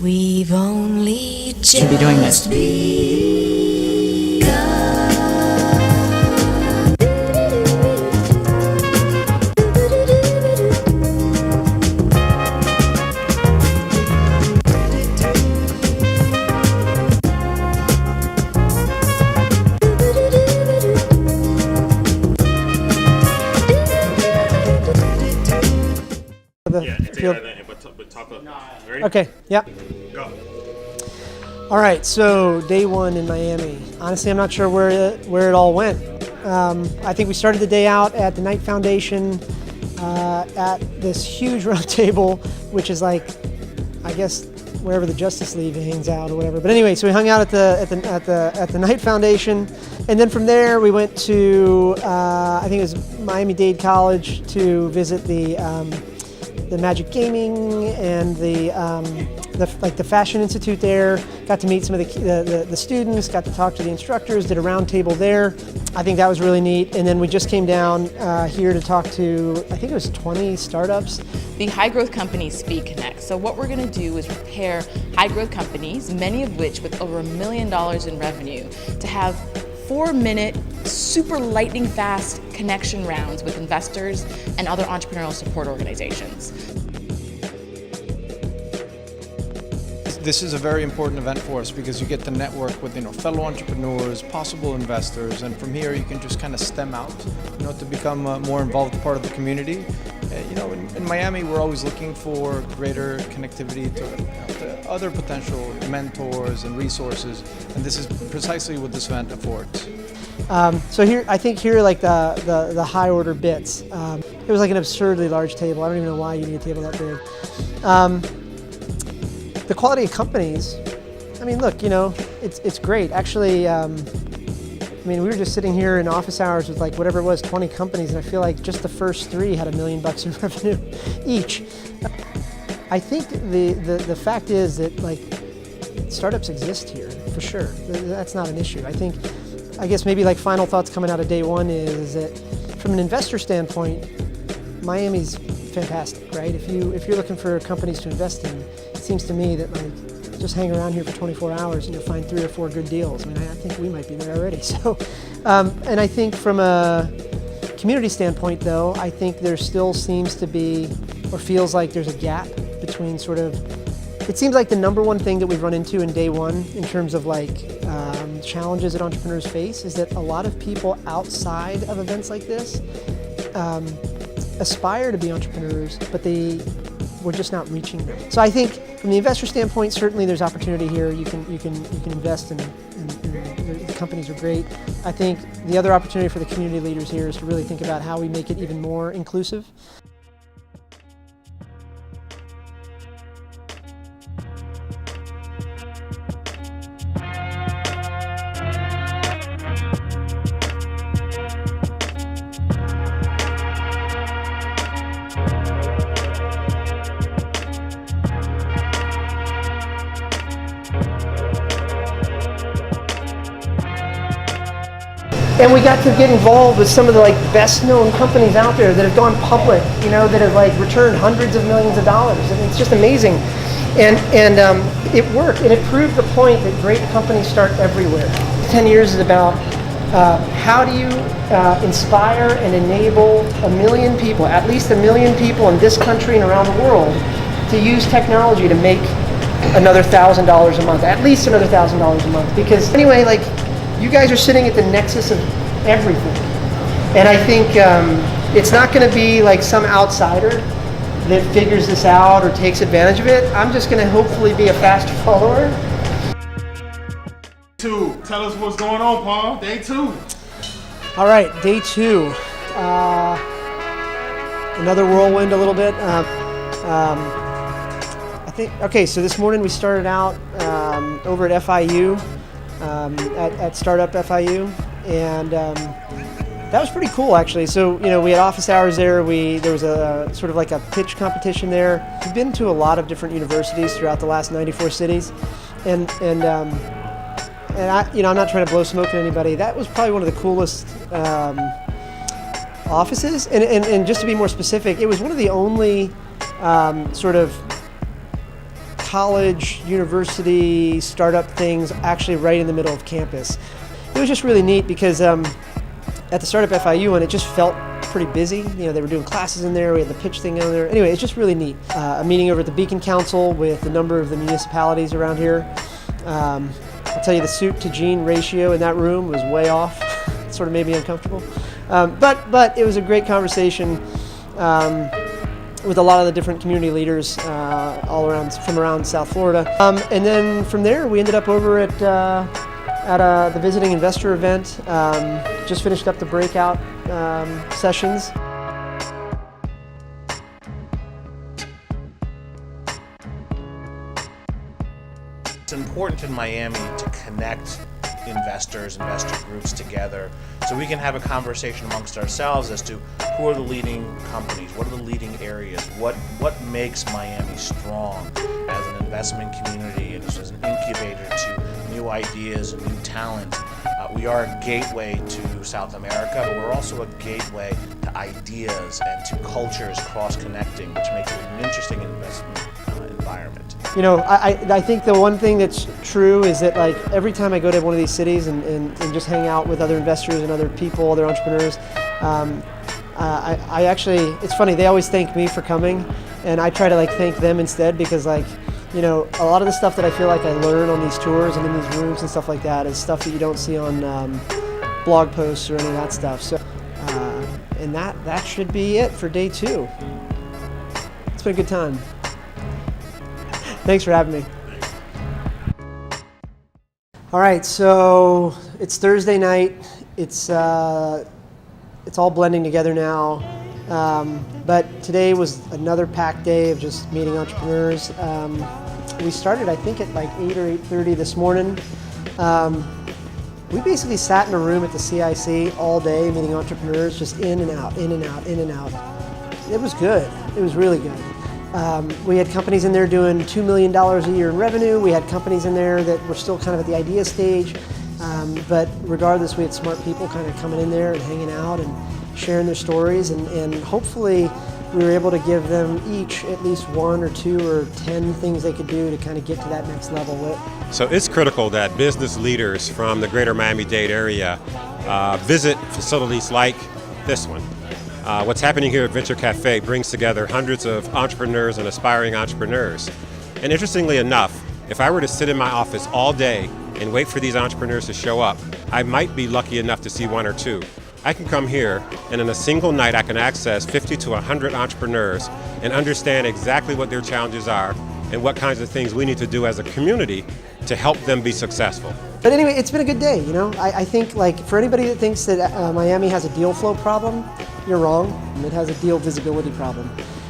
We've only just Should be doing this. Okay, yeah. Go. All right, so day one in Miami. Honestly, I'm not sure where it all went. I think we started the day out at the Knight Foundation at this huge round table, which is like, I guess, wherever the Justice League hangs out or whatever. But anyway, so we hung out at the Knight Foundation, and then from there we went to I think it was Miami-Dade College to visit the Magic Gaming and the Fashion Institute there. Got to meet some of the students, got to talk to the instructors, did a round table there. I think that was really neat. And then we just came down here to talk to, I think it was 20 startups. The high growth companies Speed Connect. So what we're going to do is prepare high growth companies, many of which with over $1 million in revenue, to have 4-minute, super lightning fast connection rounds with investors and other entrepreneurial support organizations. This is a very important event for us because you get to network with fellow entrepreneurs, possible investors, and from here you can just kind of stem out, to become a more involved part of the community. In Miami we're always looking for greater connectivity to other potential mentors and resources, and this is precisely what this event affords. So here, I think here are like the high order bits. It was like an absurdly large table. I don't even know why you need a table that big. The quality of companies, I mean, look, it's great. Actually, we were just sitting here in office hours with like whatever it was, 20 companies, and I feel like just the first 3 had $1 million in revenue each. I think the fact is that like startups exist here for sure. That's not an issue. I guess maybe like final thoughts coming out of day one is that from an investor standpoint, Miami's fantastic, right? If you're looking for companies to invest in, it seems to me that like just hang around here for 24 hours and you'll find 3 or 4 good deals. I think we might be there already. So, and I think from a community standpoint though, I think there still seems to be, or feels like there's a gap between sort of, it seems like the number one thing that we've run into in day one in terms of like challenges that entrepreneurs face is that a lot of people outside of events like this aspire to be entrepreneurs, but we're just not reaching them. So I think from the investor standpoint, certainly there's opportunity here. You can invest in the companies are great. I think the other opportunity for the community leaders here is to really think about how we make it even more inclusive. And we got to get involved with some of the best known companies out there that have gone public, that have returned hundreds of millions of dollars. I mean, it's just amazing. And it worked, and it proved the point that great companies start everywhere. 10 years is about how do you inspire and enable 1 million people, at least 1 million people in this country and around the world, to use technology to make another $1,000 a month, at least another $1,000 a month. Because anyway, you guys are sitting at the nexus of everything. And I think it's not going to be like some outsider that figures this out or takes advantage of it. I'm just going to hopefully be a fast follower. Tell us what's going on, Paul. Day 2. All right, day 2. Another whirlwind a little bit. Okay, so this morning we started out over at FIU. At Startup FIU, and that was pretty cool actually. So we had office hours there. There was a sort of like a pitch competition there. We've been to a lot of different universities throughout the last 94 cities, and I'm not trying to blow smoke at anybody. That was probably one of the coolest offices, and just to be more specific, it was one of the only sort of college, university, startup things actually right in the middle of campus. It was just really neat because at the Startup FIU one, it just felt pretty busy. You know, they were doing classes in there, we had the pitch thing on there. Anyway, it's just really neat. A meeting over at the Beacon Council with a number of the municipalities around here. I'll tell you, the suit to Gene ratio in that room was way off. It sort of made me uncomfortable. But it was a great conversation with a lot of the different community leaders all around, from around South Florida. And then from there, we ended up over at the visiting investor event. Just finished up the breakout sessions. It's important in Miami to connect investors, investor groups together so we can have a conversation amongst ourselves as to who are the leading companies, what are the leading areas, what makes Miami strong as an investment community and as an incubator to new ideas and new talent. We are a gateway to South America, but we're also a gateway to ideas and to cultures cross-connecting, which makes it an interesting investment environment. You know, I think the one thing that's true is that, like, every time I go to one of these cities and just hang out with other investors and other people, other entrepreneurs, I actually, it's funny, they always thank me for coming, and I try to, like, thank them instead, because, like, you know, a lot of the stuff that I feel like I learn on these tours and in these rooms and stuff like that is stuff that you don't see on blog posts or any of that stuff. So, and that should be it for day 2. It's been a good time. Thanks for having me. All right, so it's Thursday night. It's all blending together now. But today was another packed day of just meeting entrepreneurs. We started, I think, at like 8 or 8:30 this morning. We basically sat in a room at the CIC all day meeting entrepreneurs, just in and out, in and out, in and out. It was good. It was really good. We had companies in there doing $2 million a year in revenue. We had companies in there that were still kind of at the idea stage. But regardless, we had smart people kind of coming in there and hanging out and sharing their stories, and hopefully we were able to give them each at least 1 or 2 or 10 things they could do to kind of get to that next level. So it's critical that business leaders from the greater Miami-Dade area visit facilities like this one. What's happening here at Venture Cafe brings together hundreds of entrepreneurs and aspiring entrepreneurs. And interestingly enough, if I were to sit in my office all day and wait for these entrepreneurs to show up, I might be lucky enough to see 1 or 2. I can come here, and in a single night I can access 50 to 100 entrepreneurs and understand exactly what their challenges are and what kinds of things we need to do as a community to help them be successful. But anyway, it's been a good day, you know. I think, like, for anybody that thinks that Miami has a deal flow problem, you're wrong. It has a deal visibility problem.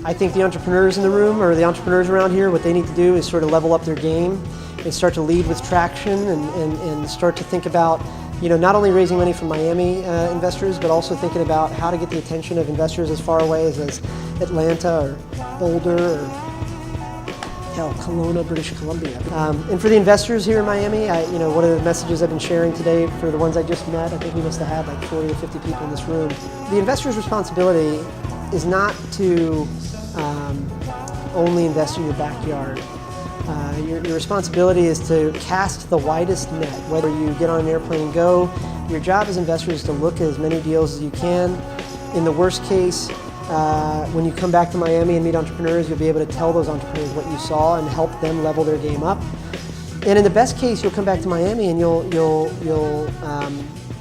I think the entrepreneurs in the room, or the entrepreneurs around here, what they need to do is sort of level up their game and start to lead with traction and start to think about, you know, not only raising money from Miami investors, but also thinking about how to get the attention of investors as far away as Atlanta or Boulder or hell, Kelowna, British Columbia. And for the investors here in Miami, you know, one of the messages I've been sharing today for the ones I just met, I think we must have had like 40 or 50 people in this room. The investor's responsibility is not to only invest in your backyard. Your responsibility is to cast the widest net. Whether you get on an airplane and go, your job as investors is to look at as many deals as you can. In the worst case, when you come back to Miami and meet entrepreneurs, you'll be able to tell those entrepreneurs what you saw and help them level their game up. And in the best case, you'll come back to Miami and you'll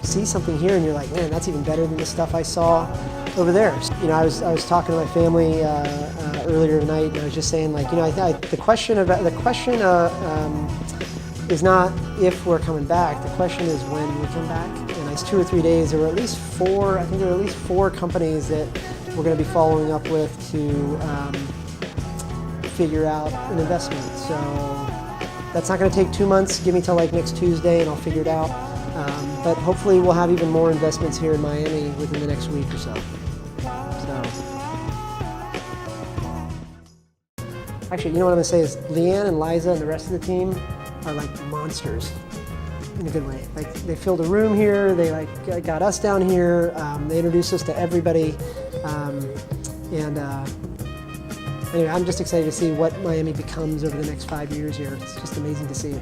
see something here and you're like, man, that's even better than the stuff I saw over there. You know, I was talking to my family earlier tonight, and I was just saying, like, you know, the question is not if we're coming back. The question is when we come back. And it's 2 or 3 days. There were at least 4. I think there were at least 4 companies that we're going to be following up with to figure out an investment. So that's not going to take 2 months. Give me till like next Tuesday, and I'll figure it out. But hopefully we'll have even more investments here in Miami within the next week or so. Actually, you know what I'm going to say is Leanne and Liza and the rest of the team are like monsters in a good way. Like, they filled a room here, they like got us down here, they introduced us to everybody, and anyway, I'm just excited to see what Miami becomes over the next 5 years here. It's just amazing to see.